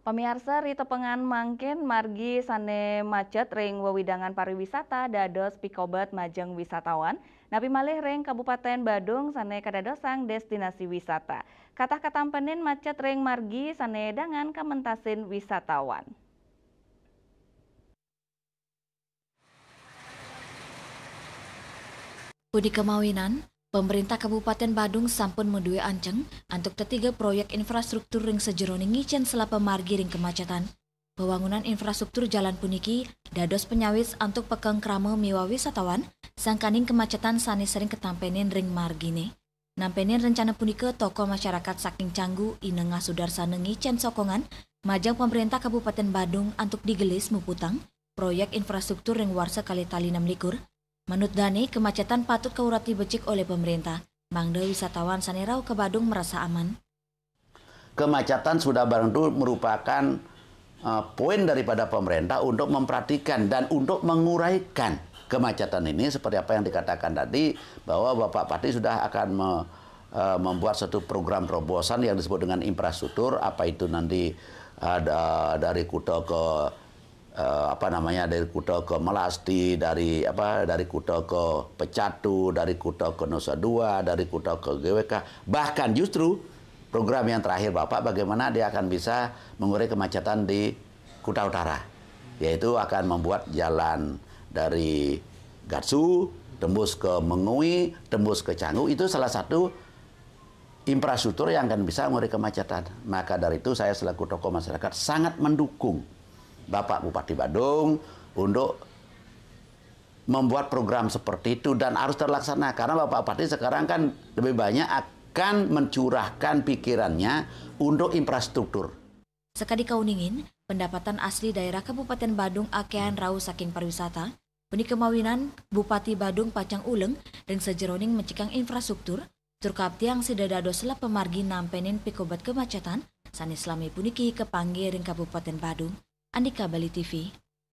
Pemirsa Rito Pengan mangkin margi sane macet ring wewidangan pariwisata dados pikobat majeng wisatawan. Napi malih ring Kabupaten Badung sane kadadosang destinasi wisata. Katah katampenin macet ring margi sane dangan kamentasin wisatawan. Budi kemawinan, pemerintah Kabupaten Badung sampun menduwe anceng untuk ketiga proyek infrastruktur ring sejeroning ngicen selapa margi ring kemacetan. Pembangunan infrastruktur jalan puniki dados penyawis untuk pekeng krama miwa wisatawan sangkaning kemacetan sani sering ketampenin ring margine. Nampenin rencana punika tokoh masyarakat saking Canggu inengah sudarsana ngicen sokongan majang pemerintah Kabupaten Badung untuk digelis muputang proyek infrastruktur ring warsa kali tali 6 likur. Menurut Dani, kemacetan patut keurati becik oleh pemerintah. Mangda wisatawan sanerau ke Badung merasa aman. Kemacetan sudah barang itu merupakan poin daripada pemerintah untuk memperhatikan dan untuk menguraikan kemacetan ini seperti apa yang dikatakan tadi bahwa Bapak Pati sudah akan membuat satu program terobosan yang disebut dengan infrastruktur, apa itu nanti dari Kuta ke dari Kuta ke Melasti, dari Kuta ke Pecatu, dari Kuta ke Nusa Dua, dari Kuta ke GWK. Bahkan justru program yang terakhir Bapak bagaimana dia akan bisa mengurai kemacetan di Kuta Utara. Yaitu akan membuat jalan dari Gatsu, tembus ke Mengui, tembus ke Canggu. Itu salah satu infrastruktur yang akan bisa mengurai kemacetan. Maka dari itu saya selaku tokoh masyarakat sangat mendukung Bapak Bupati Badung untuk membuat program seperti itu dan harus terlaksana karena Bapak Bupati sekarang kan lebih banyak akan mencurahkan pikirannya untuk infrastruktur. Sekadi kauningin, pendapatan asli daerah Kabupaten Badung akean rau saking pariwisata, peni kemawinan Bupati Badung Pacang Uleng dan sejeroning mencikang infrastruktur, turkap tiang sidadados selap pemargi nampenin pikobat kemacetan, sanis lami puniki kepanggi ring Kabupaten Badung. Andika Bali TV.